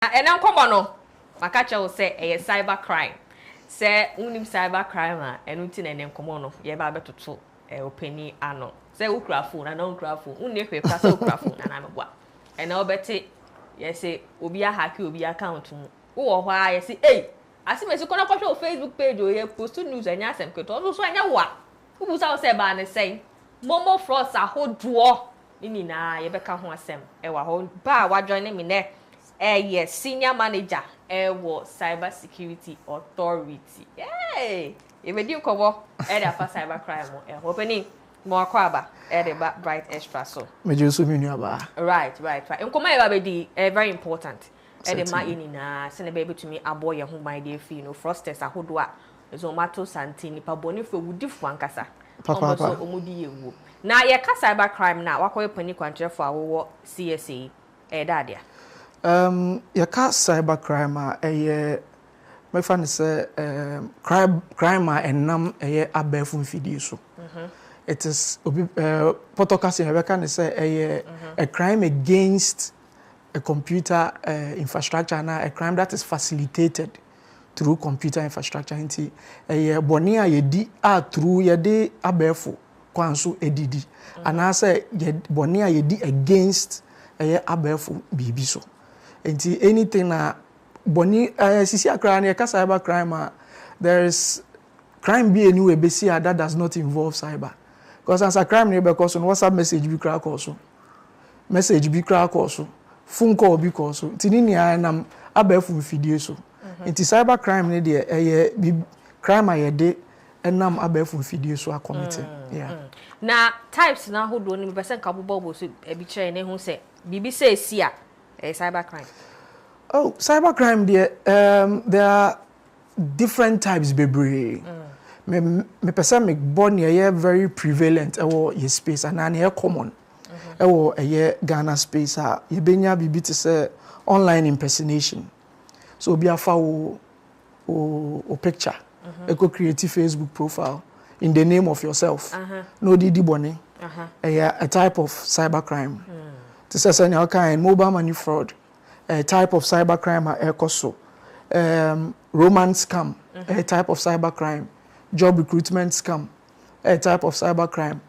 And I'm come on, Makacha will say a cyber crime. Say, unim cyber crime, and utin and then come on, ye babe to a penny anno. Say, Ukrafun, and non crafu, unnepe, pass Ukrafun, and I'm a what. And I'll bet it, yes, say, Ubia Haki will be account. Oh, why I say, hey, I see my second Facebook page or here post news and yes, and could also I know what. Who was out say by the same? Momo frosts are whole draw. Nina, you better come some. Ewa whole bar, what joining me there? Yes, senior manager, cyber security authority. Yay! If you do cover, for cyber crime, opening more crabber, Bryt extra so. Right. And come here, very important. My inina, send a baby to me, a boy whom my dear fee, no frosters, a hoodwa, Zomato Santini, Paboni for wood different cassa. Papa, Omudi. Now, your cyber crime now, what call you penny country for our CSA, Dadia. Your cat cyber crime my friend say crime and num a abefun fidiso. It is potocasting can say a crime against a computer infrastructure and a crime that is facilitated through computer infrastructure. Inti a bonia ye through ye de abefu kwanso edidi. And I say ye bonia ye against a abefu bibiso. Anything na boni sisi akra na cyber crime there is crime be anyway be see that does not involve cyber because as a crime ne because on WhatsApp message be crack also phone call be also tinini na abefu video so cyber crime ne de crime ayede enam abefu video so committing na types na ho do ni person ka bobo so e bi kire ne ho say bibi say sia cyber crime. Oh, cyber crime there are different types, baby. Me person make born here very prevalent. Your space and here common. Here Ghana space. You benya bibi to say online impersonation. So be a file or picture. Eco creative Facebook profile in the name of yourself. No didi bonny. A type of cyber crime. To say any kind mobile money fraud, a type of cyber crime romance scam, a type of cyber crime, job recruitment scam, a type of cyber crime.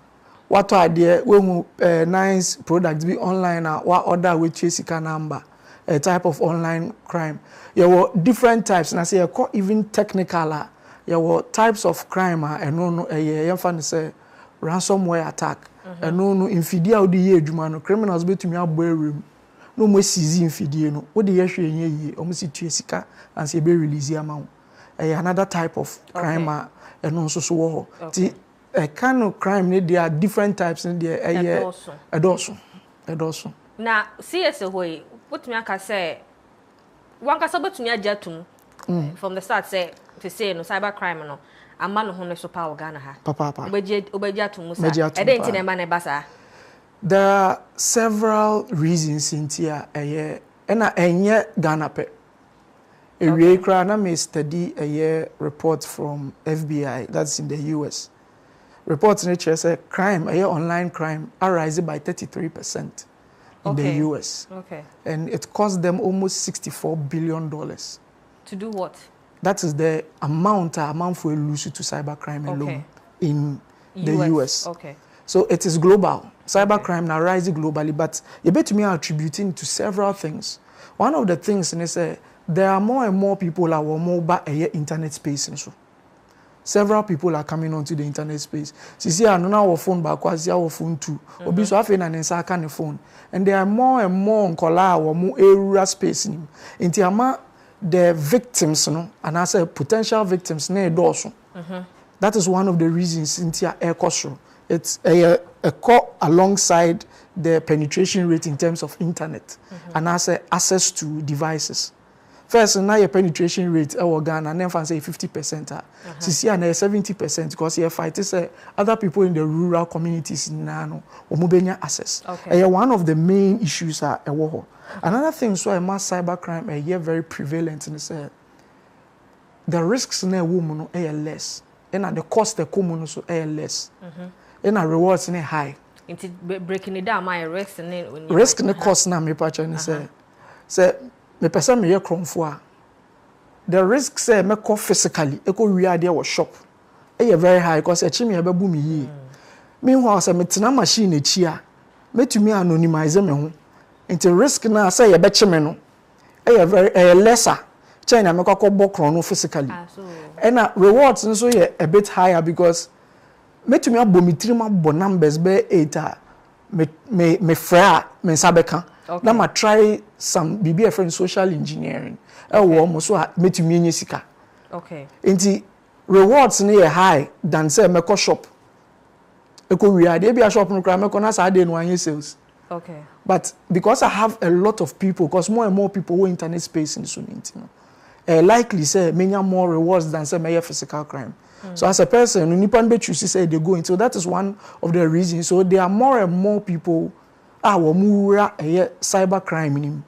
What idea when nice products be online what order with Jessica number, a type of online crime. There were different types, and I say even technical. There were types of crime and no say ransomware attack. And no infidia odi ye adwuma no criminals betumi aboerem no mo seize infidie no wo de ye hwe ye o mo si tue sika and say be release amount another type of crime and no so wo ti kind of crime ne there are different types in there edoso na CS hoy wotumi aka say wanka so betumi ajatum from the start say to say no cyber crime no ama no hono so pa Ghana ha papa obeji atum musa edenti na ma na basa. There are several reasons in here na enye Ghana pe ewie kra na me study a report from FBI that's in the US. Reports nature say crime online crime are rising by 33% in the US. And it cost them almost $64 billion. To do what? That is the amount for lose to cybercrime alone in the US. So it is global. Cybercrime now rising globally, but you bet me attributing to several things. One of the things is there are more and more people that are mobile internet space and so. Several people are coming onto the internet space. See, I know our phone back, our phone too. Obi so afen and inside can phone. And there are more and more on color or more area space in Intiama the victims, and I say potential victims, that is one of the reasons Intia air cost. It's a core alongside the penetration rate in terms of internet, and I say access to devices. First, now your penetration rate Ghana, and then say 50%. See, and 70% because you fight other people in the rural communities now or access. One of the main issues are another thing so mass cybercrime very prevalent in the risks na woman less, and the cost the common so less, and the rewards high. Breaking it down, my risk and cost na me patch and say me pesa me ye kromfo a the risk say me ko physically e ko wi ade wo shop e very high because e chi me be bu me yi meanwhile say me tena machine echi a metumi anonymize me ho into risk na say ye be chi me no e very lesser China me ko bokron no physically and rewards nso ye a bit higher because metumi abomitiri ma bo numbers be 8 me fra me sabeka na ma try some bibi a friend social engineering wo mo so metumi enye sika enti rewards ne ye high than say me ko shop e ko wi ade bia shop no kra me ko na sa ade no anye sales but because I have a lot of people because more and more people who internet space in Suniti likely say many more rewards than say my physical crime. So as a person, nipan be choose say they go into that is one of the reasons. So there are more and more people wamura cyber crime in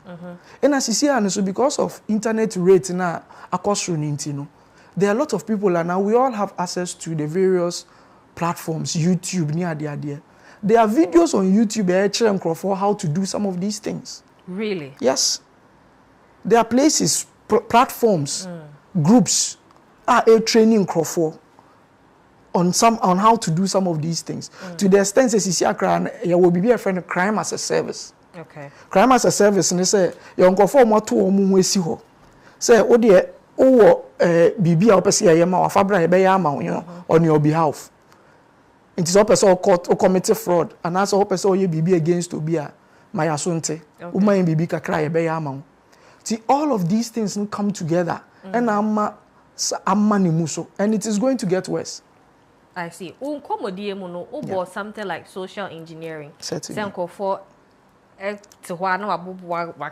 and as you see and so because of internet rate na akosru nintino there are a lot of people and now we all have access to the various platforms YouTube near there. There are videos on YouTube for how to do some of these things. Really? Yes. There are places platforms groups are training for on how to do some of these things to the extent that you will be a friend of crime as a service crime as a service and they say you go for more to omu esi ho say o de o bibi a opese ye ma wa fabra ye be ya ma on your behalf it is opese o court o commit fraud and as opese o ye bibi against obi a my asonte o ma bibi kakra ye be ya ma. See, all of these things come together and and it is going to get worse. I see. Something like social engineering. Certainly.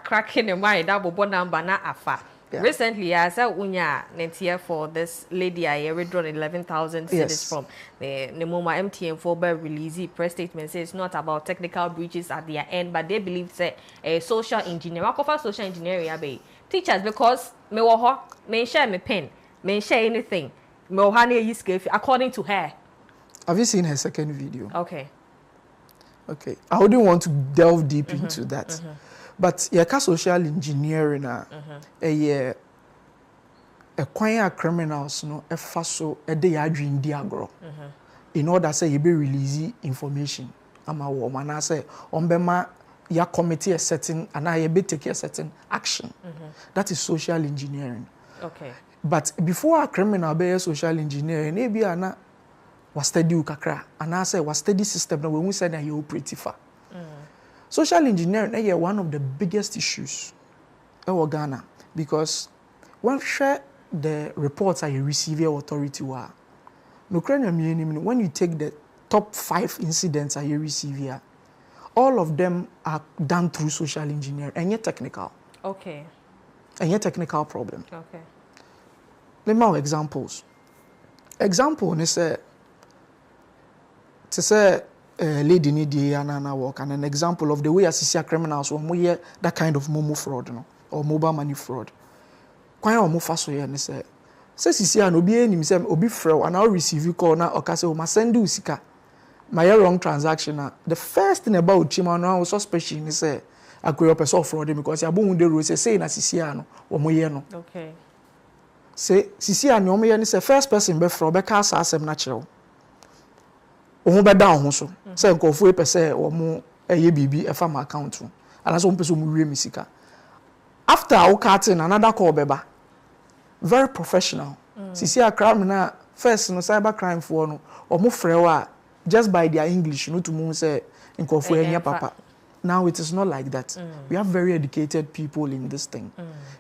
Cracking the mind number na afa. Recently, I saw unya netia for this lady I withdrawn 11,000 cedis from the Nemoma MTN4 release press statement says it's not about technical breaches at their end, but they believe say a social engineer. I offer social engineering abe teachers because me wo me share me pen, me share anything. Me wo according to her. Have you seen her second video? Okay. I wouldn't want to delve deep into that. But yeah, social engineering a criminals no e faso e de ya adwin di agro in order say you be release information ama wo man say on be ma ya committee a certain and I be take a certain action. That is social engineering. But before a criminal be social engineering e bi ana was study ukakra and I say was study system na when we say that you operate fa. Social engineering is one of the biggest issues in Ghana because when share the reports you receive your authority when you take the top 5 incidents you receive here, all of them are done through social engineering and yet technical. And yet technical problem. Let me have examples. Example is to say lady need na work and an example of the way assistant criminals when we that kind of momo fraud or mobile money fraud. Kwan o mo fa so ye ne say sisi an obi enim say obi frɛ and I receive call na okase o ma send you sika my wrong transaction the first thing about chima no I suspicion is say akoyo person fraud because ya bohu de ro say na sisi an o mo ye no say sisi an o mo ye ne say first person be fraud be ka asem na kyerɛw o be down ho so say nkofo e pese o mo eye bibi e fa my account and as o pese o mo wie mi sika after I cut in another call beba very professional sisi a crime na first no cyber crime for no o mo frɛ wa just by their English no to mo say nkofo enya papa. Now it is not like that. We have very educated people in this thing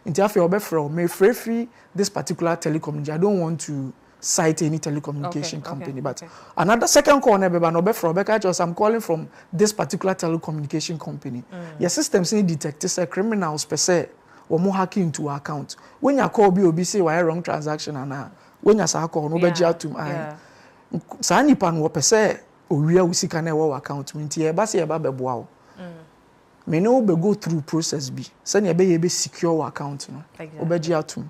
nti afi obefrɛ me free this particular telecommunication. I don't want to cite any telecommunication company but another second call na beba no obefrɛ obeka just I'm calling from this particular telecommunication company. Your system say detect say criminals per se or more hacking into our account. When you call be say why wrong transaction and when you say call no be to I sa nipa no per se owia usika na wo account nti e ba se e ba beboa wo me no be go through process bi say na be secure your account no obeji atum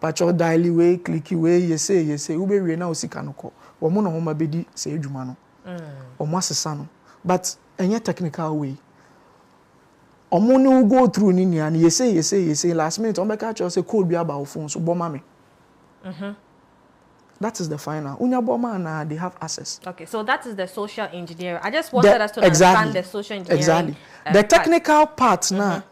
but your daily way clicky way you say we be we na usika no ko wo mo no homa bedi say adwuma no o mo asesa no but enye technical way omo no go through ni and you say last minute on make catch say code be about phone so bomb me. That is the final. Unya bomb and they have access. Okay, so that is the social engineering. I just wanted us to understand the social engineering. Exactly. The technical part na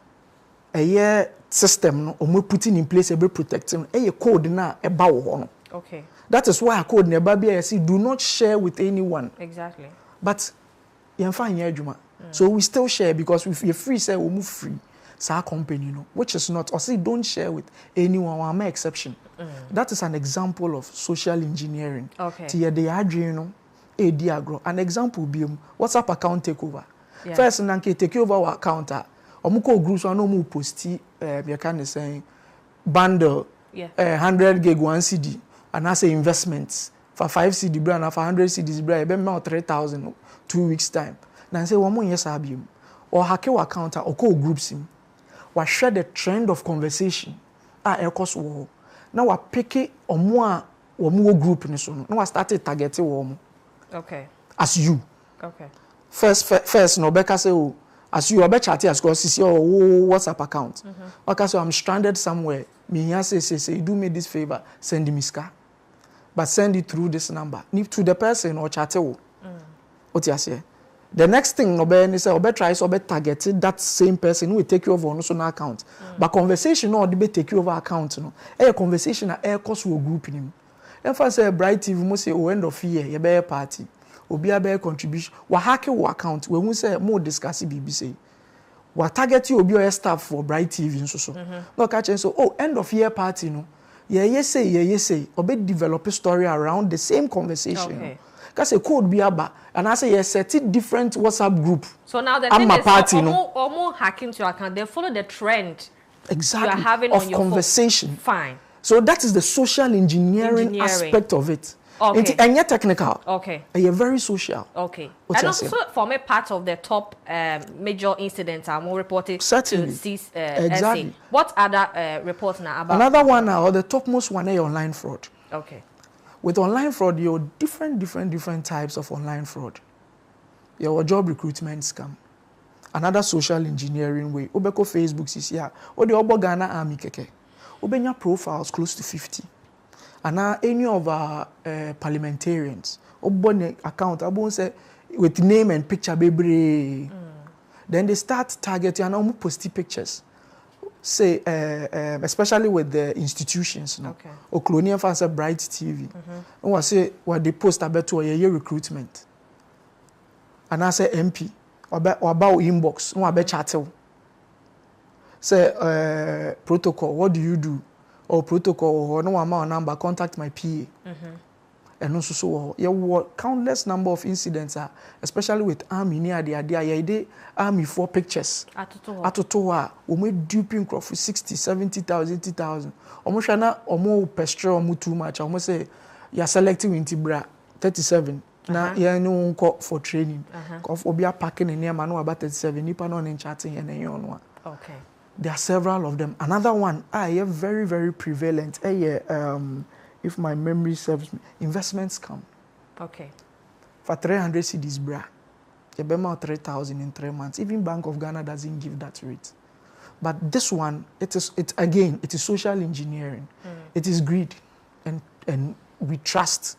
a system no omo putting in place be protecting a code na e ba wo no. Okay. That is why a code never be I see do not share with anyone. Exactly. But you find your juma. So we still share because if you're free say we move free. Sa company no, which is not or say don't share with anyone or my exception. That is an example of social engineering. Okay. Tiye de adwin no e di agro. An example be WhatsApp account takeover. Yeah. First nanke take over our account omuko groups no mu posti you can say bundle 100 gig 1 CD and I say investments for 5 CD brand for 100 CDs brand be me 3,000 2 weeks time. Now say one more yes abim or hack your account or call groups him. We share the trend of conversation ekos wo na wa pick omo a omo group ni so no na wa start targeting wo. Okay. As you. Okay. First no beka say oh as you obe chat as cause see your WhatsApp account. Okay, so I'm stranded somewhere. Me here say do me this favor, send me ska. But send it through this number. If to the person or chat wo. What you say? The next thing no be say obe try so obe target that same person who will take you over on so account. But conversation no dey take you over account no. A conversation na e cost wo group nim. Em fa say Bryt TV mo say o end of year ye be party. Obi a be contribution. Wa hack wo account we hu say mo discuss bibi say. Wa target you obi o staff for Bryt TV nso so. No catch so oh end of year party no. Ye say obe develop a story around the same conversation. Okay. Because a code be aba and I say yes set different WhatsApp group. So now the thing is party, no hacking to your account, they follow the trend exactly you are having of on your conversation. Phone. Fine. So that is the social engineering aspect of it. Okay. And yet technical. Okay. And you're very social. Okay. And also for me part of the top major incidents are more reported certainly to CIS, exactly. SA. What other reports now about? Another one now, or the topmost one is online fraud. Okay. With online fraud, you have different types of online fraud. Your job recruitment scam. Another social engineering way. Obeko Facebook says yeah. Odi obo Ghana army keke. Obenya profiles close to 50. And now any of our parliamentarians, obone account, abon say with name and picture baby. Then they start targeting and almost posting pictures. Say, especially with the institutions, no. Okay. Or colonial fans at Bryt TV. And what say what they post about to a year recruitment. And I say MP or about inbox, no about chattel. Say protocol, what do you do? Or protocol or no amount number, contact my PA. And also so you were countless number of incidents especially with army near the idea yeah army for pictures atotoa we made duping crop for 60 70,000 80,000 almost na omo pestre omo too much almost say you are selecting intibra 37 na yeah no for training of obia packing in near man about 37 nipa no in chatting and one. Okay, there are several of them. Another one very prevalent if my memory serves me, investments come. Okay. For 300 CDs, bra. You bet 3,000 in 3 months. Even Bank of Ghana doesn't give that rate. But this one, it is social engineering. It is greed, and we trust.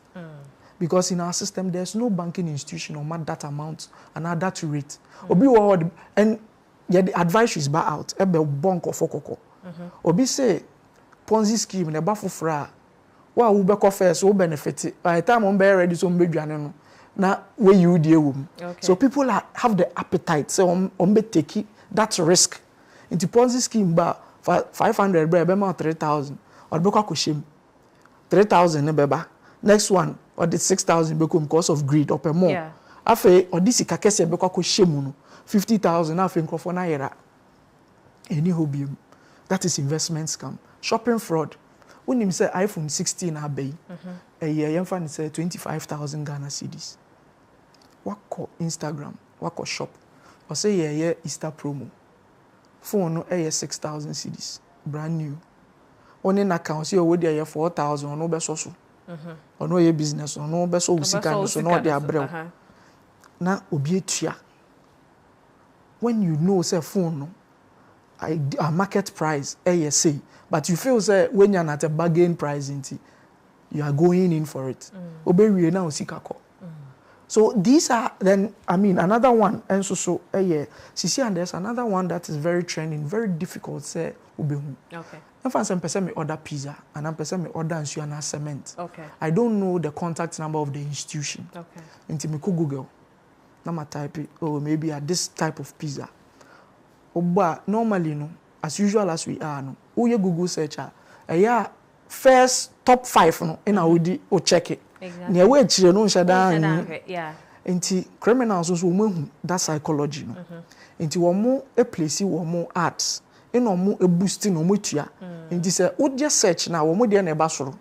Because in our system, there's no banking institution or that amount and that rate. And yeah, the advice is back out. Ebe bank or fokoko. Obi say Ponzi scheme ne ba fufra. Wa wo be first wo benefit by the time on be ready so mbedwane no na we you dey wom. So people have the appetite so on be take that risk into Ponzi scheme ba 500 be 3,000 or be kwa shame 3,000 ne beba next one or the 6,000 become because of greed or per more afa or this ikakese be kwa shame no 50,000 afa nkofo na yera any hobby that is investment scam. Shopping fraud. When you say iPhone 16 abay, a year you find say 25,000 Ghana cedis. What call Instagram? What call shop? Or say yeah Easter promo. Phone no 6,000 cedis, brand new. Only in accounts you already 4,000 or no beso so. Or no your business or no beso usika so no dey abrel. Na obi etua. When you know say phone no a market price say, but you feel say when you're at a bargain price you are going in for it. Obewe na osikako. So these are then another one and so and there's another one that is very trending, very difficult say obehu. Okay. If I'm person me order pizza and I'm person me order and cement. Okay. I don't know the contact number of the institution. Okay. Into me could Google. Now I type it, maybe at this type of pizza. But normally no, as usual as we are no. You Google searcher. First top 5 no in our check it. Exactly. Near where no shada. Yeah. Into criminals also that psychology no. Into one a place one arts. In a boosting no mutia. Into say would just search now one dia neba soro.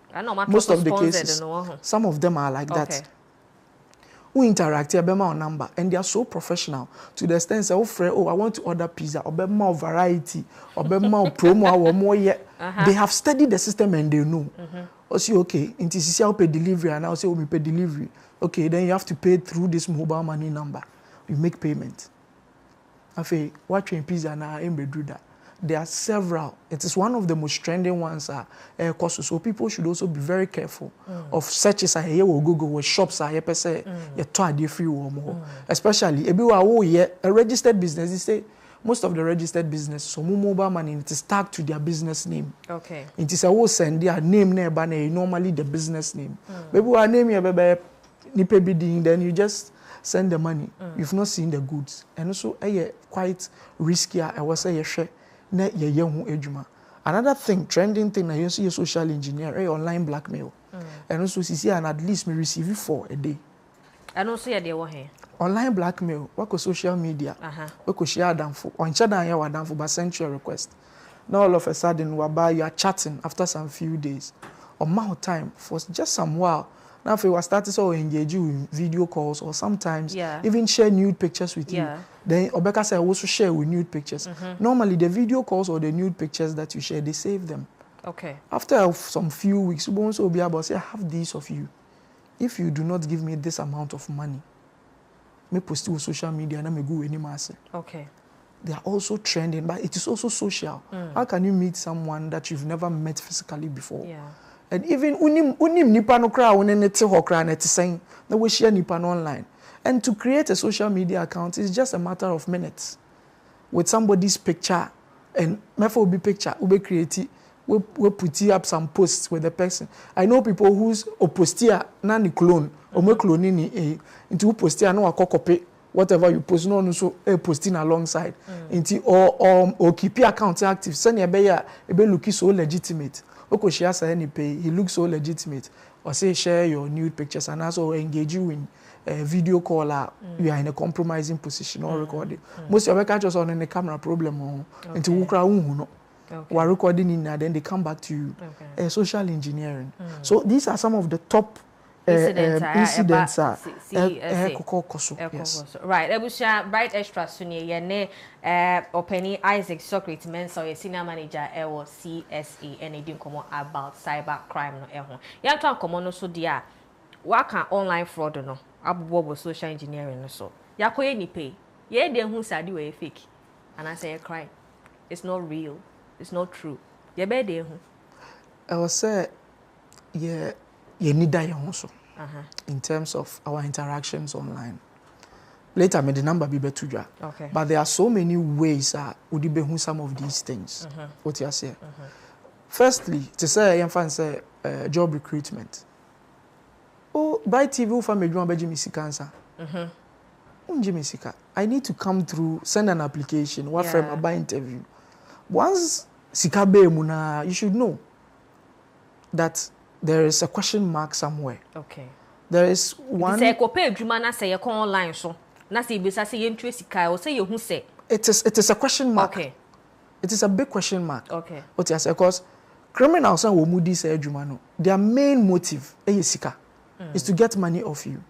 Most of the cases. Some of them are like that. We interact here on number and they are so professional to the extent say I want to order pizza or more variety or more promo or more yet. They have studied the system and they know. Or say okay, into CCL pay delivery and I'll say we pay delivery. Okay, then you have to pay through this mobile money number. You make payment. I say watching pizza now do that. There are several. It is one of the most trending ones. So people should also be very careful of searches here or Google where shops are here per se. Free more. Especially a registered business. They say most of the registered business so mobile money it is tagged to their business name. Okay. It is a send their name nearby normally the business name. Maybe our name here then you just send the money. You've not seen the goods. And also quite risky. I was say another thing, trending thing, I see a social engineer, online blackmail. And also see and at least me receive it for a day. I don't see a day here. Online blackmail, what social media, what could share them for on Chadan ya wadam for send your request. Now all of a sudden you are chatting after some few days. Or more time for just some while. Now if we were starting to engage you in video calls or sometimes even share nude pictures with you. Then Obeka said I also share with nude pictures. Normally the video calls or the nude pictures that you share, they save them. Okay. After some few weeks, you will also be able to say, I have these of you. If you do not give me this amount of money, me post it on social media and I may go anymore. Okay. They are also trending, but it is also social. How can you meet someone that you've never met physically before? Yeah. And even unim nipa no kra won nete hokra na tisen na we share nipa no online. And to create a social media account is just a matter of minutes. With somebody's picture and mefo be picture we create we put up some posts with the person. I know people who's postia na ni clone or me clone ni into postia no copy whatever you post no so posting alongside into or keep your account active send e be look so legitimate. Oko share say any pay, he looks so legitimate. Or say share your nude pictures and also engage you in a video call. You are in a compromising position or recording. Most of the catchers on the camera problem into ukra no. While recording in then they come back to you. Social engineering. So these are some of the top incidents yes. Right. Ebusha Bryt Extra Sunye yene Openi Isaac Socrates Mensa ye senior manager ewo CSE and he didn't come about cyber crime no ehon. Ya to ankomo no so dia waka online fraud no abubo social engineering no so. Ya koye ni pay. Ye de hu sadi we fake. And I say crime. It's not real. It's not true. Ye be de hu. I was say you need that also in terms of our interactions online. Later, may the number be better. Okay. But there are so many ways would you be some of these things. What you say? Firstly, to say I am say job recruitment. Oh, by TV for me, you want to cancer. I need to come through, send an application, what from a by interview. Once Sikabe Muna, you should know that there is a question mark somewhere. Okay. There is one. Say kope adwuma na say you online so. Na say bisa say you ntwe sika o say you hu say. It is a question mark. Okay. It is a big question mark. Okay. What you say because criminals and womudi say adwuma no. Their main motive sika is to get money off you.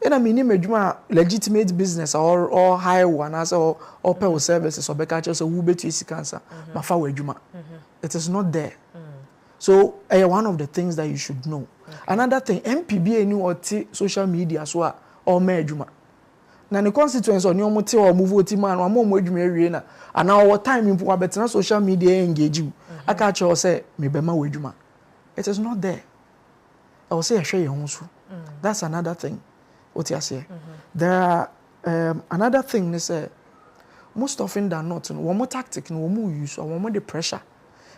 And I mean adwuma legitimate business or high one as or pay services or beka so wo betu sika ansa. Mafa wo adwuma. It is not there. So, one of the things that you should know. Another thing, MPBA new or social media as well, or mejuma. na ne constituents on your te or move vote man or more adwuma na and our time in betena social media engage aka che o say me bema wadwuma. It is not there. I will say I share your own. That's another thing. What you say? There are another thing is most often than not, one more tactic, one more use, or one more the pressure.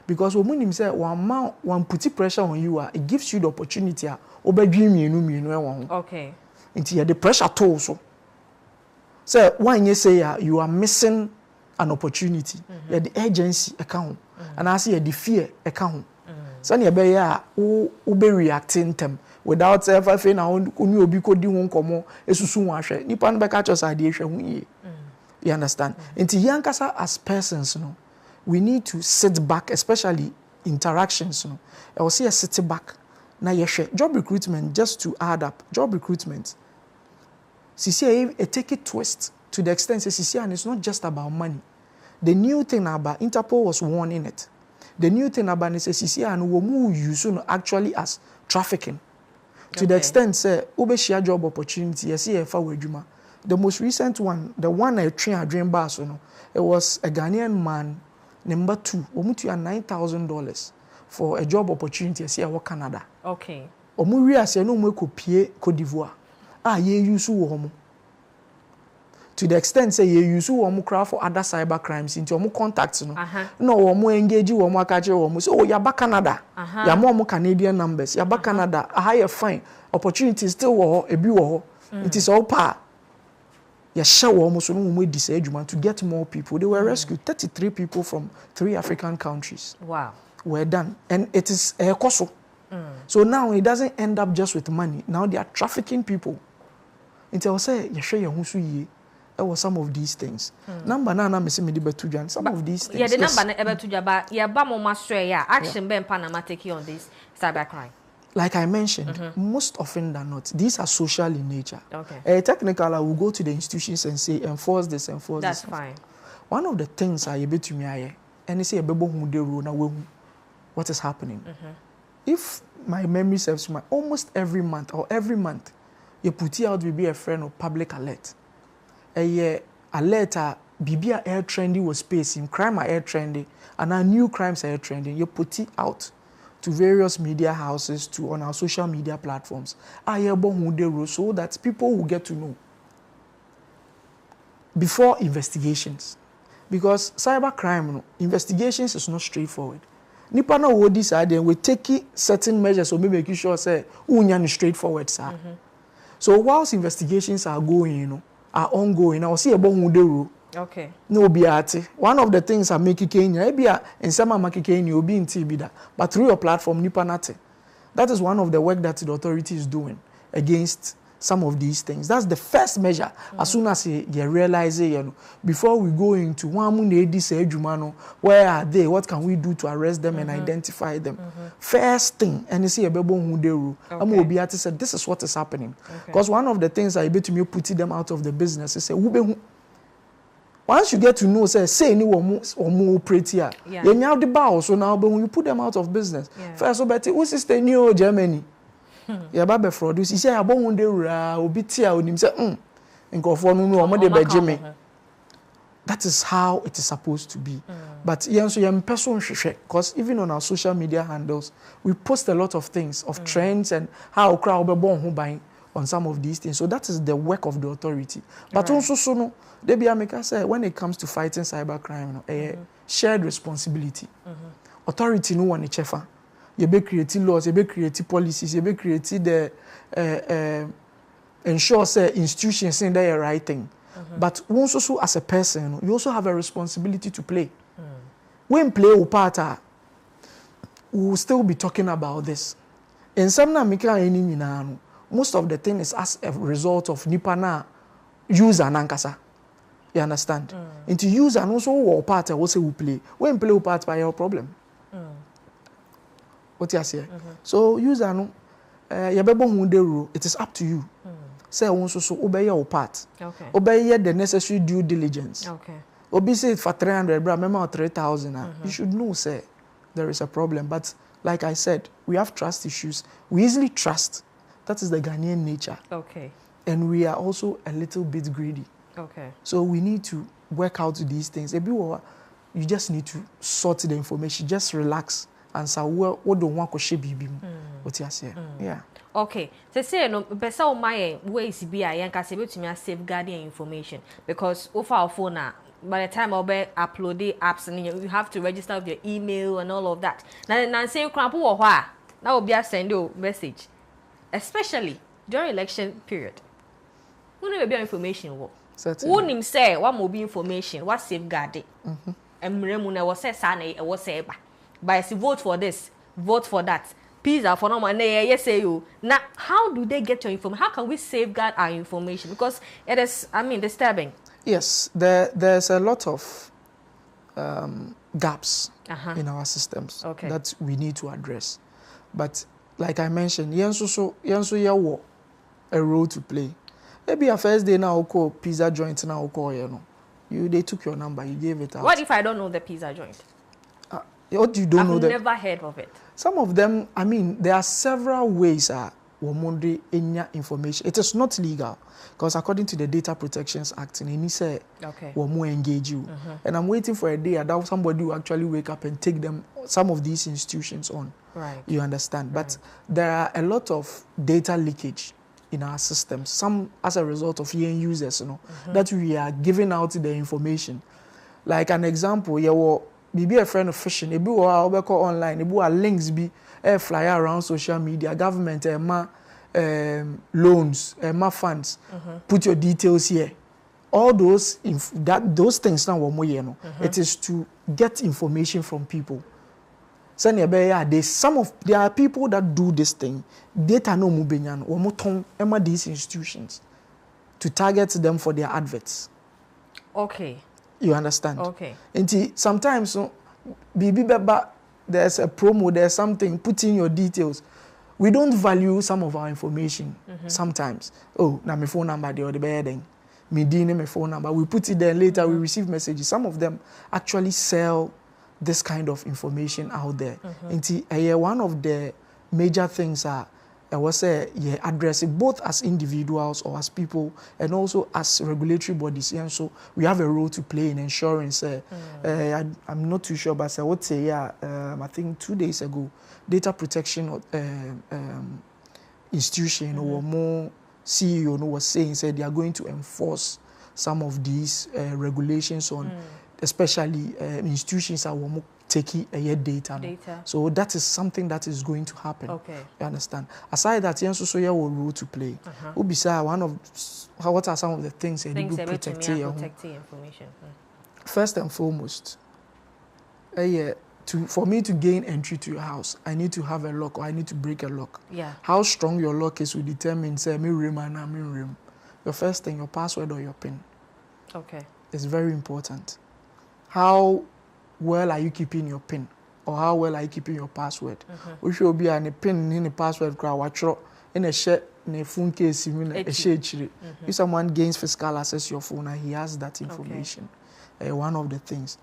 Because when him say one put pressure on you, it gives you the opportunity. Okay. Into the pressure too. So when you say you are missing an opportunity, the urgency account, and I see the fear account. So you be reacting them without ever feeling only obi ko di won komo esusu won ahwe nipa no be catch us ade hwe hu ye. You understand? Into yankasa as persons, we need to sit back, especially interactions. I will say a sit back. Now, job recruitment, just to add up, job recruitment. CCA, a take it twist to the extent CCA, and it's not just about money. The new thing about Interpol was warning it. The new thing about CCA and we move use actually as trafficking. To the extent say, ube share job opportunity, you see a fawejuma. The most recent one, the one I trained at Dream Bus, it was a Ghanaian man, number 2, omutu $9,000 for a job opportunity here in Canada. Okay. Omuri ase no mo kopie Côte d'Ivoire. Ye use wo. To the extent say ye use wo craft for other cyber crimes into omo contacts no wo engage wo akache wo so ya ba Canada. Ya mo Canadian numbers. Ya ba Canada, a higher fine. Opportunity still wo ebi wo. It is all par. To get more people. They were rescued. 33 people from 3 African countries. Wow. Were done. And it is a cost. So now it doesn't end up just with money. Now they are trafficking people. Until I say, there were some of these things. Number nine, some of these things. Yeah, the number ever to Jaba, yeah, Bamo action Ben Panama take you on this cybercrime. Like I mentioned, most often than not, these are social in nature. Okay. Technically, I will go to the institutions and say, enforce this, enforce That's this. That's fine. One of the things I bet to me, and they say, what is happening? If my memory serves me, almost every month, you put out will be a friend of public alert. A alert, BB air trendy was spacing, crime are air trendy, and our new crimes are air trending. You put it out to various media houses, to on our social media platforms, so that people will get to know before investigations. Because cybercrime, investigations is not straightforward. Nipa na wo decide and we take certain measures so maybe make sure say unyan straightforward sir. So whilst investigations are going, are ongoing, I will see about who okay. No biate. One of the things I make Kenya, and some make Kenya will be in TBida, but through your platform, Nipanate. That is one of the work that the authority is doing against some of these things. That's the first measure. As soon as you realize it, before we go into where are they? What can we do to arrest them and identify them? First thing, and you see a baby said, this is what is happening. Because one of the things I bet to me putting them out of the business is say, once you get to know, say any or more prettier, you now the bow. So now, but when you put them out of business, first, so Betty, who's is the new Germany? Yeah, Baba fraud. You say, I won't do obitia on him. Say, and go for no more de Jimmy. That is how it is supposed to be. But yeah, so you're person because even on our social media handles, we post a lot of things of trends and how crowd be born who buying on some of these things. So that is the work of the authority. But also, so no, they be say when it comes to fighting cybercrime, a shared responsibility. Authority no one chefa. You be creating laws, you be creating policies, you be creating the ensure say institutions saying they are right thing. But also as a person, you also have a responsibility to play. When play a part, we will still be talking about this. In some most of the thing is as a result of Nipana use and ankasa. You understand? And to use and also part I will say we play. When play part by your problem. What you say? So use and it is up to you. Say also so obey your part. Okay. Obey the necessary due diligence. Okay. Obi say for 300, bro, remember 3,000. You should know, say there is a problem. But like I said, we have trust issues. We easily trust. That is the Ghanaian nature. Okay. and we are also a little bit greedy. Okay. So we need to work out these things. You just need to sort the information. Just relax and say, what don't want to share baby? What you say? Yeah. Okay. So say no, besa o my ways be a yanka say to me safeguarding information because over our phone now. By the time I'll be uploading apps and you have to register with your email and all of that. Now say cramp or what? That will be a send you message, especially during election period. Who know be information what? Who him say what will be information? What safeguarding? And Mremuna was say Sane was say by vote for this, vote for that. Pizza for no money, yes, say you. Now, how do they get your information? How can we safeguard our information? Because it is, I mean, disturbing. Yes, there's a lot of gaps in our systems that we need to address. But like I mentioned, Yansu a role to play. Maybe a first day now, call pizza joint now, call you know. They took your number, you gave it out. What if I don't know the pizza joint? What you don't know that? I've never heard of it. Some of them, I mean, there are several ways womonde enya information. It is not legal because according to the Data Protections Act, it say womo engage you. And I'm waiting for a day that somebody will actually wake up and take them some of these institutions on. Right. You understand? But there are a lot of data leakage in our systems. Some as a result of users, you know, that we are giving out the information. Like an example, be a friend of fishing, a bit online, a bit links be fly around social media, government, loans, funds. Put your details here. All those those things now it is to get information from people. There are people that do this thing. Data no mubenyan these institutions to target them for their adverts. Okay. You understand? Okay. And sometimes there's a promo, there's something, put in your details. We don't value some of our information sometimes. Oh, now my phone number, the bedding. Me dine my phone number. We put it there later, we receive messages. Some of them actually sell this kind of information out there. And one of the major things are address it both as individuals or as people and also as regulatory bodies. And so we have a role to play in ensuring. I'm not too sure, but I would say, I think 2 days ago, data protection institution or more CEO was saying they are going to enforce some of these regulations on, especially institutions that will taking data. So that is something that is going to happen. Okay. You understand? Aside that, you also have a role to play. What are some of the things that you protect your information? First and foremost, for me to gain entry to your house, I need to have a lock or I need to break a lock. Yeah. How strong your lock is will determine, say, me rim and me rim. Your first thing, your password or your PIN. Okay. It's very important. How well are you keeping your PIN? Or how well are you keeping your password? Which will be a PIN in the password in a share in a phone case a share. If someone gains physical access to your phone and he has that information, one of the things.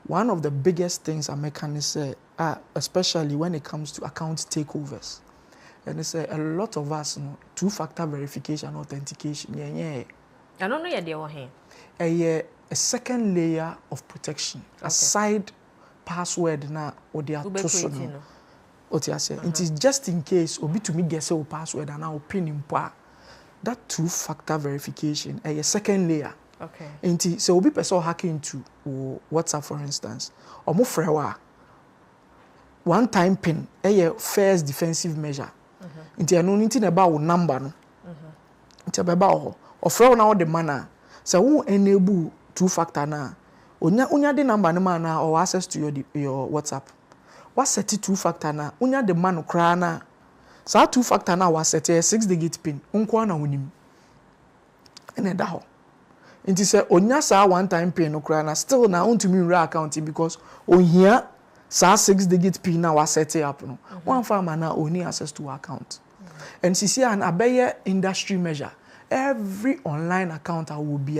One of the biggest things a mechanics say, especially when it comes to account takeovers. And they say a lot of us two-factor verification authentication. I don't know yet they were here. A second layer of protection aside password na or their toson. What you say? It is just in case obi to me guess your password and now pin in that two-factor verification a second layer. Okay. And so obi person hack into WhatsApp for instance. Or more frewa one time pin a first defensive measure. Inti ano anything about number no. Inti about or frewa now the manner. So who enable two-factor na onya the number na or access to your WhatsApp. What set two-factor na onya the man kra na. So two-factor na was set a 6-digit pin. Unko na wonim. Ene da ho. Inti say onya sa one time pin no kra na still na untumi nra account because on here sa 6-digit pin na was set up no. One farmer na only access to account. And see an abeye industry measure. Every online account will be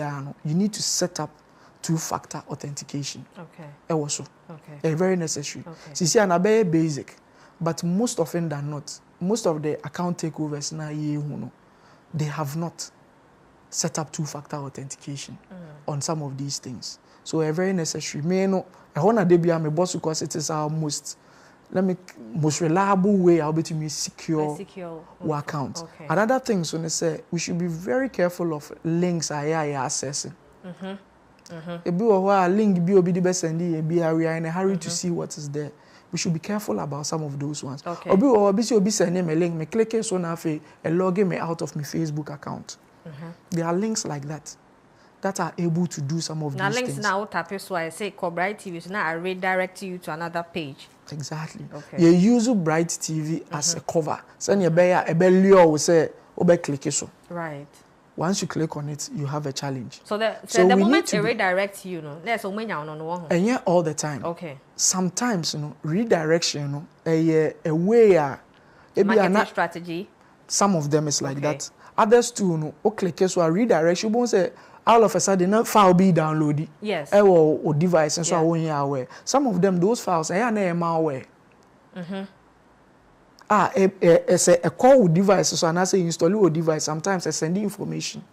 you need to set up two-factor authentication. Okay. Also. Okay. Very necessary. Okay. See an very basic, but most often than not, most of the account takeovers na they have not set up two-factor authentication on some of these things. So they're very necessary. Me no, I want to be my boss because it is our most reliable way I'll be to me secure account. Okay. Another thing, so they say we should be very careful of links I accessing. A link be obi the best and we are in a hurry to see what is there. We should be careful about some of those ones. Okay. Obi send me a link, me click it so now a log me out of my Facebook account. There are links like that are able to do some of these things. Links now tap so I say Bryt TV, so now I redirect you to another page. Exactly. Okay. You use Bryt TV as a cover. Send your lure will say click it so. Right. Once you click on it, you have a challenge. So the moment it redirects you, there's so many on one. And yeah, all the time. Okay. Sometimes, redirection, a way marketing strategy. Some of them is like that. Others too, click so a redirection, you won't say all of a sudden file be downloaded. Yes. Or device and so I won't aware. Some of them, those files are malware. A call with device, so I say install a device. Sometimes I send information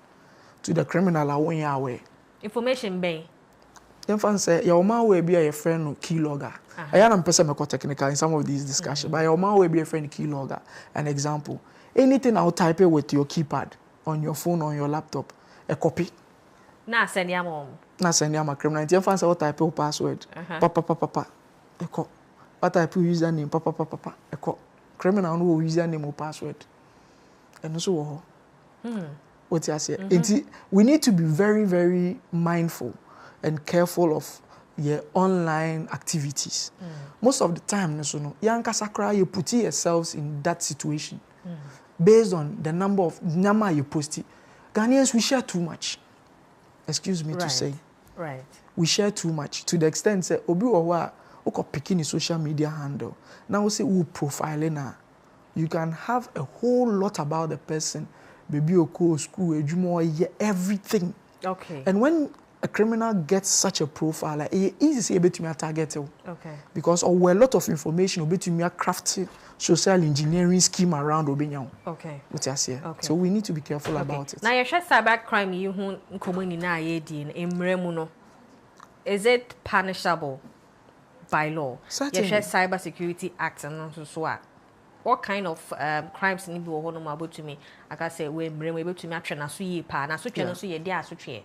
to the criminal. I won't aware. Information bay. Then fans say your malware be a friend keylogger. I am person technical in some of these discussions, but your malware be a friend keylogger. An example. Anything I'll type it with your keypad on your phone or your laptop, a copy. Na send ya mom. Na send ya my criminal. Then fans will type your password. Papa. Echo. What type your username? Papa. Echo. Criminal no username or password. And so what you say? We need to be very, very mindful and careful of your online activities. Most of the time, you put yourselves in that situation based on the number of number you post. Ghanaians, we share too much. Excuse me to say. Right. We share too much to the extent that obi owa picking a social media handle. Now we say who profiling now. You can have a whole lot about the person, baby oko school, everything. Okay. And when a criminal gets such a profile, like, it's easy to be able to target it. Okay. Because a lot of information will be to me crafty social engineering scheme around Obinyao. Okay. What you say? Okay. So we need to be careful about it. Now you share cyber crime you who common in Imremuno. Is it punishable by law? Certainly. You share Cyber Security Act and so what kind of crimes need to be able to me? I can say we able to me action as we pa na so channel so ye dia so twe.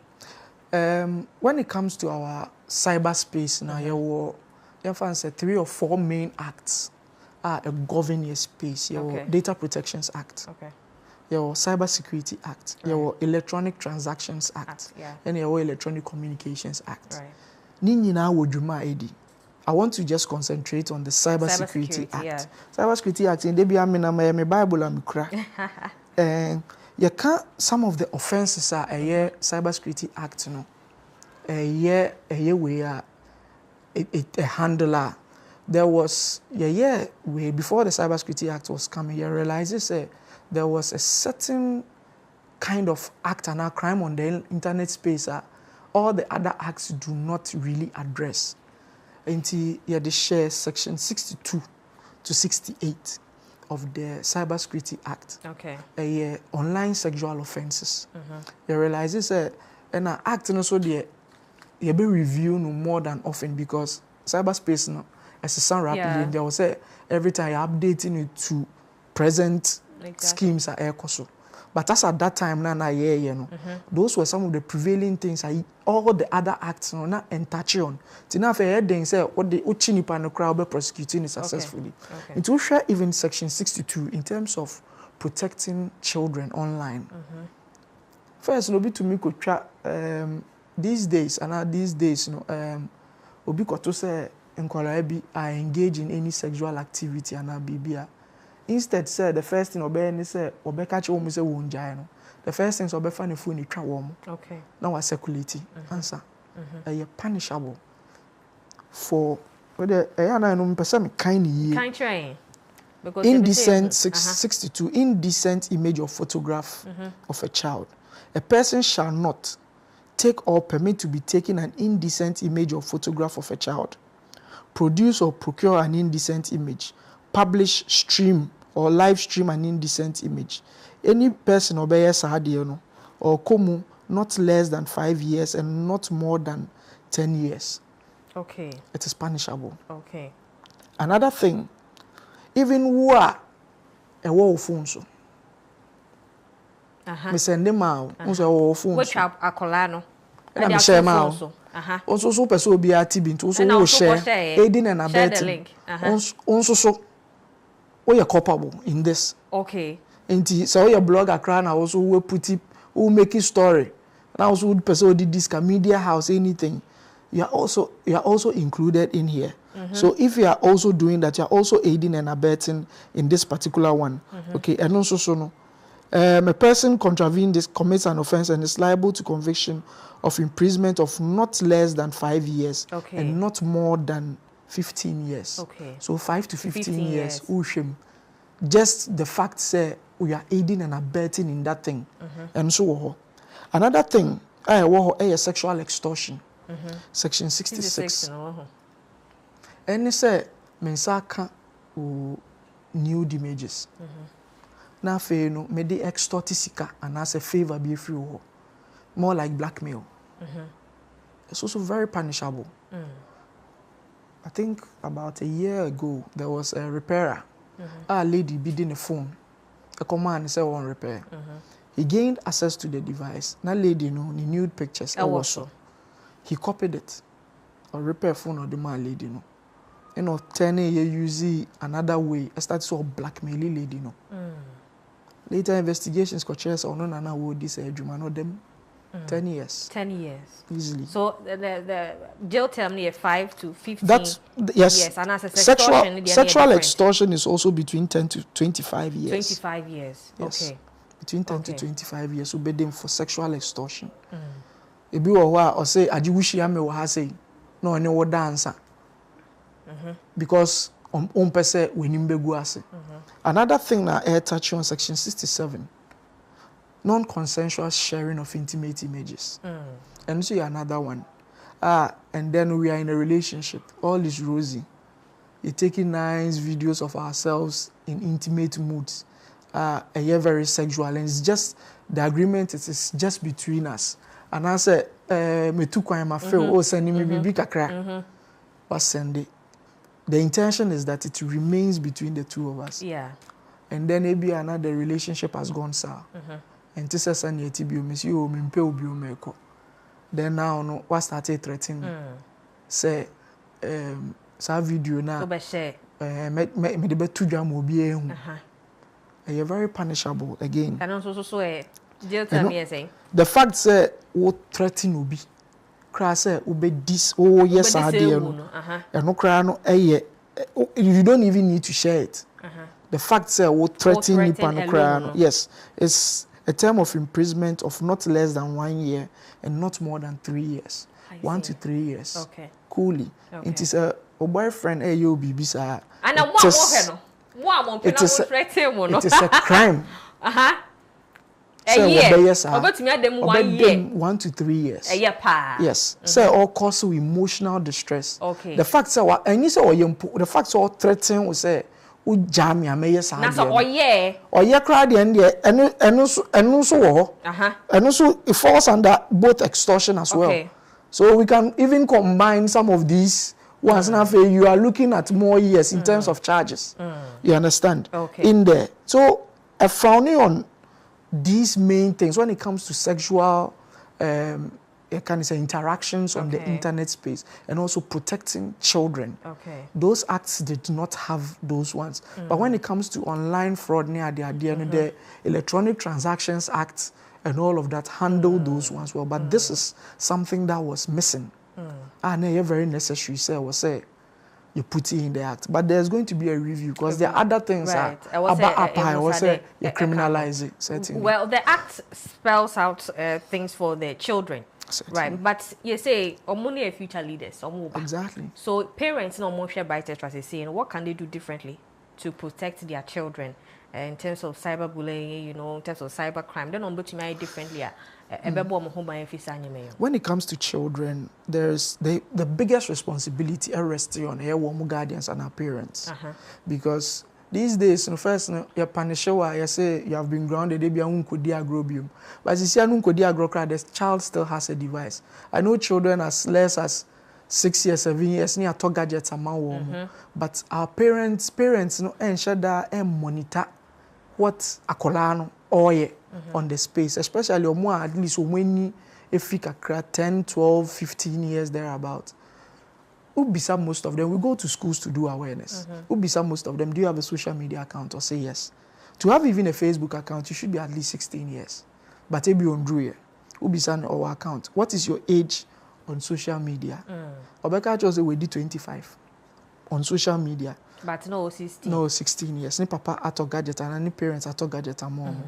When it comes to our cyberspace now, you have 3 or 4 main acts are govern your space. Your Data Protections Act, your Cyber Security Act, your Electronic Transactions Act, and your Electronic Communications Act. I want to just concentrate on the Cyber Security Act. Yeah. Cyber Security Act in my Bible and and you can't, some of the offenses are a year Cyber Security Act, a year we are a handler. There was way before the Cyber Security Act was coming, you realize there was a certain kind of act and a crime on the internet space all the other acts do not really address. Until you share section 62 to 68 of the Cyber Security Act. Okay. Online sexual offenses. You realize this and an act also there you be reviewed more than often because cyberspace now as a sound rapidly and they will say every time you're updating it to present schemes are air coso. But as at that time those were some of the prevailing things all the other acts not touch on. Tina for heading say what the uchinipa no crowd be prosecuting successfully. It will share even section 62 in terms of protecting children online. First, no be to me could try these days obi koto say nkwala bi are engaged in any sexual activity and bibia. Instead, say the first thing obey say obe catch woman say wonjai no. The first thing obe find phone ni twa wom. Okay. Now circulate answer. Punishable for whether na no person kind ye. Kind train. Because indecent 62 indecent image or photograph of a child. A person shall not take or permit to be taken an indecent image or photograph of a child, produce or procure an indecent image, publish, stream, or live stream an indecent image, any person obey sadeɛ no or komu not less than 5 years and not more than 10 years. Okay. It is punishable. Okay. Another thing, even who are a war phone so. Me send them out. Also phone. Which akolano. And I'm share out. Also so person be at TB to also share aiding and abetting. Also so we are culpable in this. Okay. Inti so your blogger cran also we put it who make it story. And also would person did this media house anything. You are also included in here. So if you are also doing that, you are also aiding and abetting in this particular one. Okay, and also so no. A person contravening this commits an offense and is liable to conviction of imprisonment of not less than 5 years and not more than 15 years. Okay. So 5 to 15 years. Just the fact say we are aiding and abetting in that thing. And so another thing, sexual extortion. Section 66. And they say mensaka nude images. Na fe no me de extort sika and as a favor be free ho. More like blackmail. It's also very punishable. I think about a year ago there was a repairer. A lady bidding a phone. A command say one repair. He gained access to the device. Na lady no ni nude pictures also. He copied it. Or repair phone or the man lady no. You know, 10 years use another way. I started to blackmail lady no. Later investigations could chase or no would this no them 10 years. 10 years. Easily. So the jail term near 5 to 15 That's yes. Yes, and as a sexual extortion is also between 10 to 25 years. 25 years. Yes. Okay. Between 10 to 25 years, we be them for sexual extortion. Ebi wa or say ajiwishi ame wa ha say no any wo dancer. Because on pese we nimbegu ase. Another thing that I touch on section 67. Non-consensual sharing of intimate images. And so another one. And then we are in a relationship. All is rosy. You're taking nice videos of ourselves in intimate moods. And you're very sexual. And it's just, the agreement is just between us. And I say, me too kwa ma feel, send me bibi kakra. But send it. The intention is that it remains between the two of us. Yeah. And then maybe another relationship has gone sour. And this is an ATB, miss you, mimpe ubiomeko. Then now, no, what started threatening? Say, sa video now. Me the betu jam will be a you're very punishable again. And also a jail term, saying the fact say what threaten will be. Cry say ube this yes idea and no cry no you don't even need to share it. The fact say what threaten you no cry yes it's a term of imprisonment of not less than 1 year and not more than 3 years. 1 to 3 years. Okay. Coolly. Okay. It is a boyfriend you be bisa. And it is a crime. A year. About 1 to 3 years. A year pa. Yes. Say all cause emotional distress. Okay. The fact say and you say the fact say threaten we say u jam ya me yes na so oye crowd and enu so wo enu so it falls under both extortion as well. So we can even combine some of these ones. Now you are looking at more years in terms of charges. You understand? In there. So a frowning on these main things when it comes to sexual kind of say interactions on the internet space and also protecting children. Those acts did not have those ones. But when it comes to online fraud near the Electronic Transactions Act and all of that handle those ones well. But this is something that was missing. And you're very necessary, say you put it in the act. But there's going to be a review because there are other things you criminalize it. Certainly. Well, the act spells out things for the children. Certainly. Right, but you say only future leaders. Exactly. So parents no more share Bryt as saying what can they do differently to protect their children in terms of cyberbullying, you know, in terms of cybercrime. They don't to me differently. When it comes to children, there's the biggest responsibility rests on our guardians and our parents, because These days, no first, no, you punish you say you have been grounded, they be a unkodi agrobium. But you see, an unkodi agrocra, the child still has a device. I know children as less as 6 years, 7 years, near talk gadgets among but our parents, no, ensure that monitor what a colano or on the space, especially or more at least when if you can 10, 12, 15 years thereabout. Ubisa most of them, we go to schools to do awareness. Ubisa most of them, do you have a social media account or say yes? To have even a Facebook account, you should be at least 16 years. But if you on Drew, Ubisa our account. What is your age on social media? Obeka chose we did 25 on social media. But no 16. No 16 years. Ni papa ato gadget and any parents ato gadget among.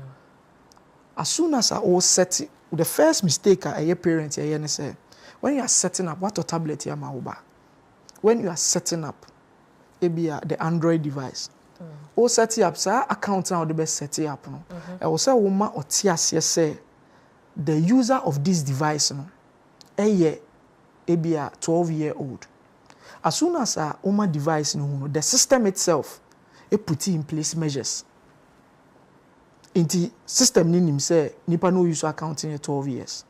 As soon as I all set it, the first mistake a parent say, when you are setting up what a tablet you are when you are setting up the Android device, or set it up, sir, account now the best set it up. No, I will say woman or TS say the user of this device, no, a 12-year-old. As soon as a woman device, no, the system itself, it put in place measures. In the system, nim say nipa no use account in 12 years.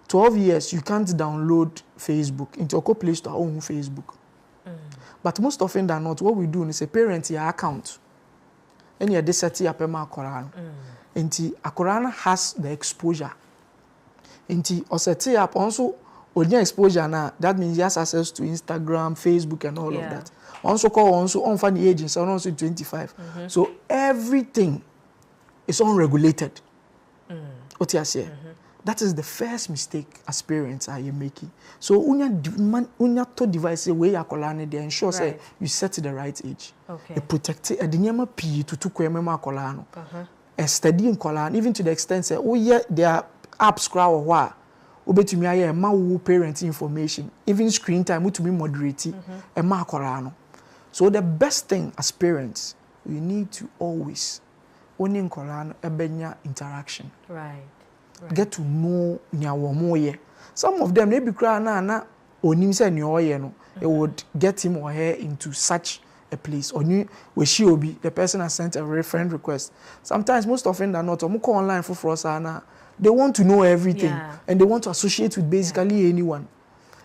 12 years, you can't download Facebook into a place to our own Facebook. But most often than not, what we do is a parent your account. And you set up a Quran. And the Quran has the exposure. And the set up also on exposure now, that means he has access to Instagram, Facebook, and all of that. Also call on funny agents, and also 25. So everything is unregulated. What you say? That is the first mistake as parents are you making. So unya to device where you are they ensure say you set the right age. Okay. You protect it. The nyama p to kwemema kolano. A study in kolan even to the extent say there are apps crowd wa. Ubetumi aye ma wo parent information. Even screen time utumi moderate e ma kolano. So the best thing as parents, we need to always owning kolan ebenya interaction. Right. Get to know nyawomoye. Some of them maybe cry na onim say nyoye no. It would get him or her into such a place. Or where she will be the person has sent a friend request. Sometimes most often than not, omuko online for us they want to know everything and they want to associate with basically anyone.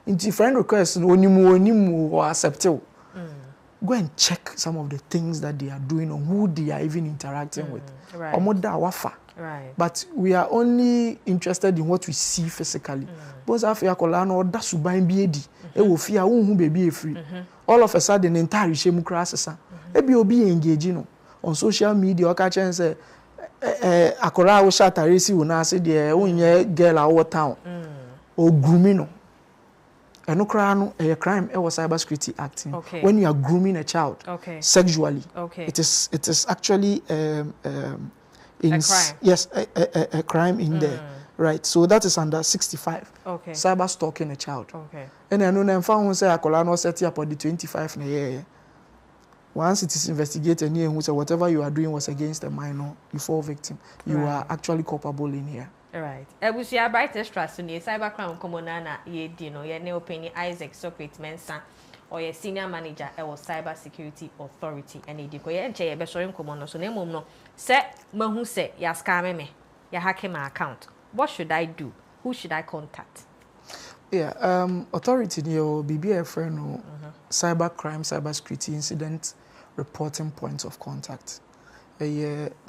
Into friend request onimu or acceptable. Go and check some of the things that they are doing or who they are even interacting with. Right. But we are only interested in what we see physically. Because after kolano that's suban biedi, e wo fear who baby free. All of a sudden entire shame crasses. E be obi engaging on social media or catch and say akola wo shatarisi wo na say there unye girl our town. Or grooming. No crime, a crime, it was Cybersecurity Act. When you are grooming a child sexually, it is actually a crime. Yes, a crime in there, right? So that is under 65. Cyber stalking a child. And I know them found say Akolano set up on the 25 na year. Once it is investigated, and say whatever you are doing was against a minor, you fall victim. You are actually culpable in here. Right. Ebusia Bryt extra so ne cybercrime komonana ye di no ye ne opini Isaac Socrates Mensa or ye senior manager e was cyber security authority and e ko ye nche ye be sori komono so na mom no se mahu se ya scam me ya hack my account. What should I do? Who should I contact? Yeah, authority your BBA friend no cybercrime cyber security incident reporting points of contact.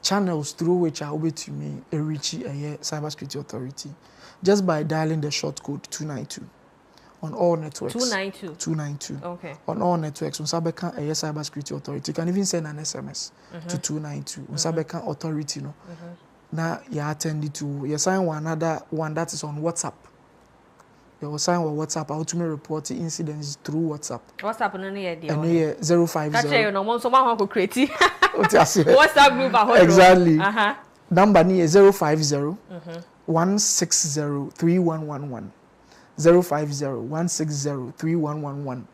Channels through which are able to me reach a cybersecurity authority just by dialing the short code 292 on all networks. 292. Okay. On all networks, on Sabeka a cybersecurity authority. You can even send an SMS to 292. On Sabeka authority, no. Now you attend to you sign another one that is on WhatsApp. You sign on WhatsApp. How to report the incidents through WhatsApp. WhatsApp no near the. And 050. Catch you no one so man who create. WhatsApp group exactly. Number ni 050 160 3111 050 160 3111.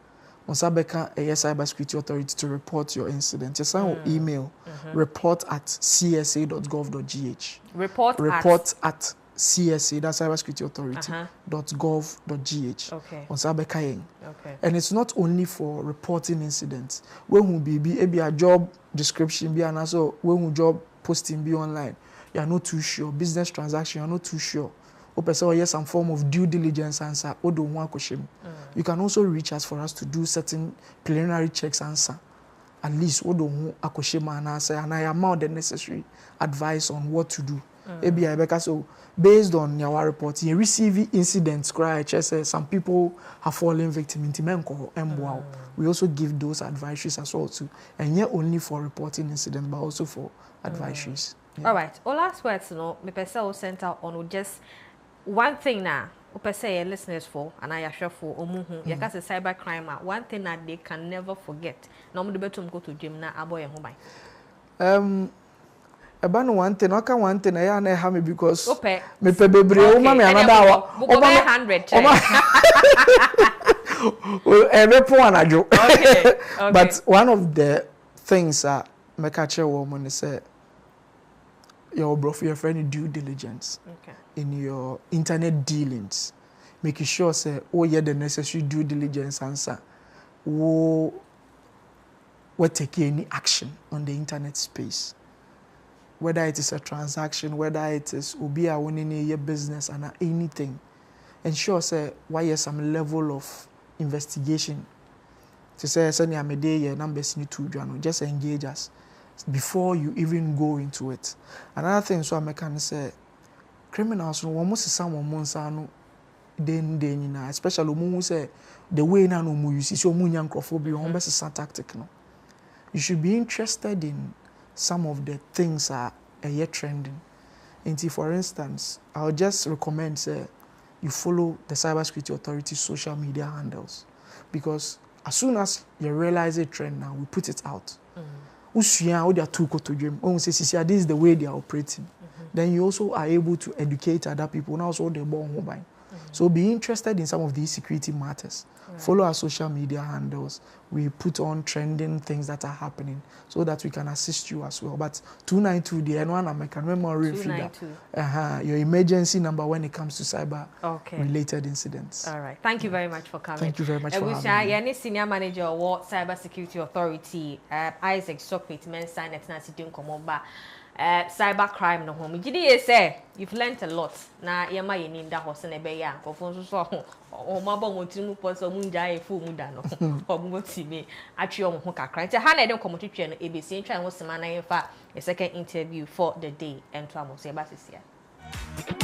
On Sabeka a cybersecurity authority to report your incident. Just send email report@csa.gov.gh. Report at CSA, that's Cybersecurity Authority, .gov.gh. Okay. On Cyberkayeng. Okay. And it's not only for reporting incidents. When we be a job description be and also when we job posting be online, you are not too sure. Business transaction, you are not too sure. Or yes, some form of due diligence answer. You can also reach us for us to do certain preliminary checks answer. At least and I am out the necessary advice on what to do. So based on your report, you receive incidents cry some people have fallen victim into menko. We also give those advisories as well too. And yet only for reporting incidents, but also for advisories. Yeah. All right. All last words, me person center on just one thing now. Say listeners for and I assure for you can say cyber crime. One thing that they can never forget. No me better go to gym na aboy and home. About one thing, I can one thing I have me because me pe bebre o ma me another hour. O ma 100 check. Every point anajo. Okay. But one of the things that me catch a woman say your bro for your friend due diligence in your internet dealings, making sure say yeah the necessary due diligence answer we take any action on the internet space, whether it is a transaction, whether it is obi a winning your business and anything, ensure say why some level of investigation to say send your media numbers need to just engage us before you even go into it. Another thing, so I can say, criminals no almost someone monsano then especially who say the way now no you see so munyankrofobia almost a tactic no. You should be interested in some of the things are trending. And for instance, I'll just recommend say you follow the Cybersecurity Authority social media handles, because as soon as you realize a trend now, we put it out. This is the way they are operating. Then you also are able to educate other people. Now, so they're born mobile. So be interested in some of these security matters. Follow our social media handles. We put on trending things that are happening so that we can assist you as well. But 292, the N1 I can remember 292. Your emergency number when it comes to cyber related incidents. All right. Thank you very much for coming. Thank you very much for having me. Senior Manager of Cybersecurity Authority, Isaac Socrates, Mensa, Nancy Dunkomoba. Cyber crime no home. Gidi say you've learned a lot. Na yema yeni nda hose na be ya nkofo so o mabo motimu poso munja e fu muda no. O motime atwe o ho kakra. Nti ha na ede komotwetwe no ebesi ntwa ho sema na yefa a second interview for the day and to amo se ba sisia.